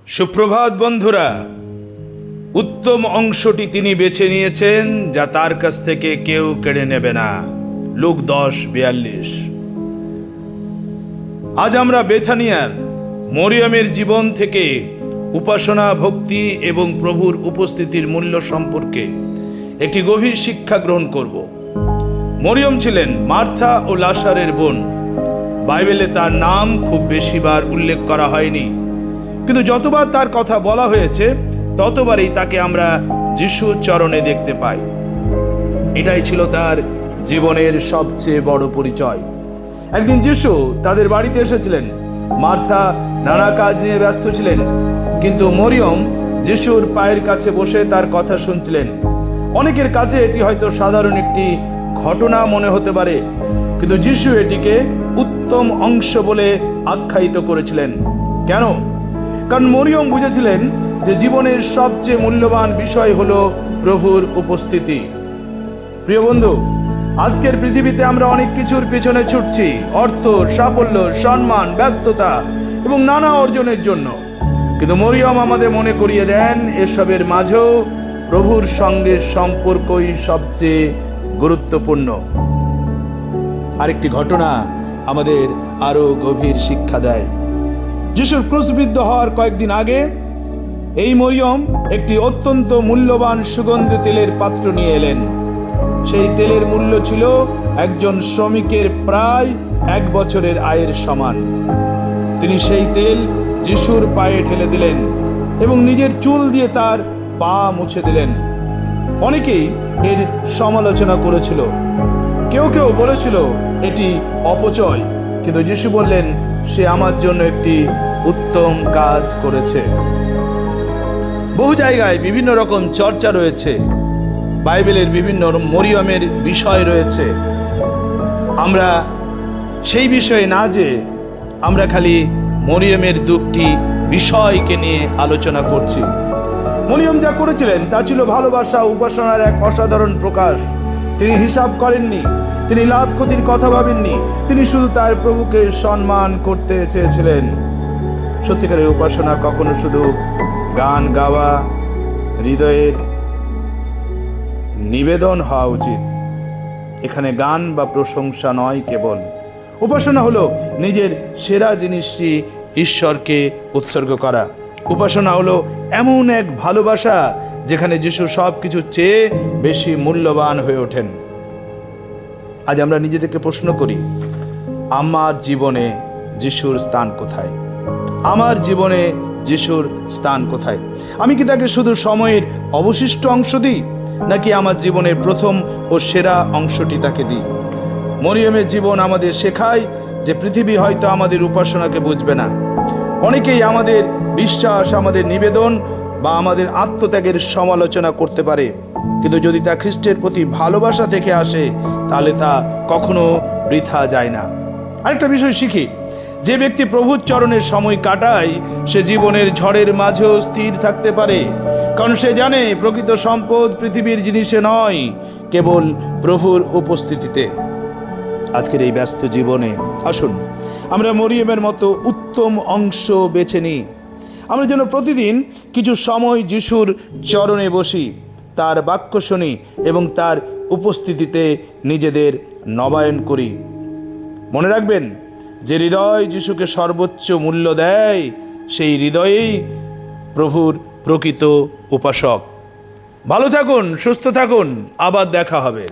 সুপ্রভাত বন্ধুরা। উত্তম অংশটি তিনি বেছে নিয়েছেন, যা তার কাছ থেকে কেউ কেড়ে নেবে না। লুক 10:42। আজ আমরা বেথানিয়ার মরিয়মের জীবন থেকে উপাসনা, ভক্তি এবং প্রভুর উপস্থিতির মূল্য সম্পর্কে একটি গভীর শিক্ষা গ্রহণ করব। মরিয়ম ছিলেন মার্থা ও লাসারের বোন। বাইবেলে তার নাম খুব বেশিবার উল্লেখ করা হয়নি, কিন্তু যতবার তার কথা বলা হয়েছে ততবারই তাকে আমরা যিশুর চরণে দেখতে পাই। এটাই ছিল তার জীবনের সবচেয়ে বড় পরিচয়। একদিন যিশু তাদের বাড়িতে এসেছিলেন। মার্থা নানা কাজ নিয়ে ব্যস্ত ছিলেন, কিন্তু মরিয়ম যিশুর পায়ের কাছে বসে তার কথা শুনছিলেন। অনেকের কাছে এটি হয়তো সাধারণ একটি ঘটনা মনে হতে পারে, কিন্তু যিশু এটিকে উত্তম অংশ বলে আখ্যায়িত করেছিলেন। কেন? কারণ মরিয়ম বুঝেছিলেন যে জীবনের সবচেয়ে মূল্যবান বিষয় হলো প্রভুর উপস্থিতি। প্রিয় বন্ধু, আজকের পৃথিবীতে আমরা অনেক কিছুর পেছনে ছুটছি, অর্থ, সাফল্য, সম্মান, ব্যস্ততা এবং নানা অর্জনের জন্য। কিন্তু মরিয়ম আমাদের মনে করিয়ে দেন, এসবের মাঝেও প্রভুর সঙ্গে সম্পর্কই সবচেয়ে গুরুত্বপূর্ণ। আরেকটি ঘটনা আমাদের আরো গভীর শিক্ষা দেয়। যিশুর ক্রুশবিদ্ধ হওয়ার কয়েকদিন আগে এই মরিয়ম একটি অত্যন্ত মূল্যবান সুগন্ধি তেলের পাত্র নিয়ে এলেন। সেই তেলের মূল্য ছিল একজন শ্রমিকের প্রায় 1 বছরের আয়ের সমান। তিনি সেই তেল যিশুর পায়ে ঢেলে দিলেন এবং নিজের চুল দিয়ে তার পা মুছে দিলেন। অনেকেই এর সমালোচনা করেছিল, কেউ কেউ বলেছিল এটি অপচয়, কিন্তু যিশু বললেন, সে আমার জন্য একটি উত্তম কাজ করেছে। বহু জায়গায় বিভিন্ন রকম চর্চা রয়েছে, বাইবেলের বিভিন্ন মরিয়মের বিষয় রয়েছে। আমরা সেই বিষয়ে না যে আমরা খালি মরিয়মের 2টি বিষয়কে নিয়ে আলোচনা করছি। মরিয়ম যা করেছিলেন তা ছিল ভালোবাসা, উপাসনার এক অসাধারণ প্রকাশ। তিনি হিসাব করেননি, তিনি লাভ ক্ষতির কথা ভাবেননি, তিনি শুধু তার প্রভুকে সম্মান করতে চেয়েছিলেন। সত্যিকারের উপাসনা কখনো শুধু গান গাওয়া, হৃদয়ের নিবেদন হওয়া উচিত। এখানে গান বা প্রশংসা নয়, কেবল উপাসনা হলো নিজের সেরা জিনিসটি ঈশ্বরকে উৎসর্গ করা। উপাসনা হলো এমন এক ভালোবাসা যেখানে যিশু সব কিছু চেয়ে বেশি মূল্যবান হয়ে ওঠেন। আজ আমরা নিজেদেরকে প্রশ্ন করি, আমার জীবনে যিশুর স্থান কোথায়? আমার জীবনে যিশুর স্থান কোথায়? আমি কি তাকে শুধু সময়ের অবশিষ্ট অংশ দিই, নাকি আমার জীবনের প্রথম ও সেরা অংশটি তাকে দিই? মরিয়মের জীবন আমাদের শেখায় যে পৃথিবী হয়তো আমাদের উপাসনাকে বুঝবে না। অনেকেই আমাদের বিশ্বাস, আমাদের নিবেদন বা আমাদের আত্মত্যাগের সমালোচনা করতে পারে, কিন্তু যদি তা খ্রিস্টের প্রতি ভালোবাসা থেকে আসে তাহলে তা কখনো বৃথা যায় না। আরেকটা বিষয় শিখি, যে ব্যক্তি প্রভুর চরণে সময় কাটায় সে জীবনের ঝড়ের মাঝেও স্থির থাকতে পারে, কারণ সে জানে প্রকৃত সম্পদ পৃথিবীর জিনিসে নয়, কেবল প্রভুর উপস্থিতিতে। আজকের এই ব্যস্ত জীবনে আসুন আমরা মরিয়মের মতো উত্তম অংশ বেছে নিই। আমরা যেন প্রতিদিন কিছু সময় যিশুর চরণে বসি, তার বাক্য শুনি এবং তার উপস্থিতিতে নিজেদের নবায়ন করি। মনে রাখবেন, যে হৃদয় যিশুকে সর্বোচ্চ মূল্য দেয় সেই হৃদয়েই প্রভুর প্রকৃত উপাসক। ভালো থাকুন, সুস্থ থাকুন, আবার দেখা হবে।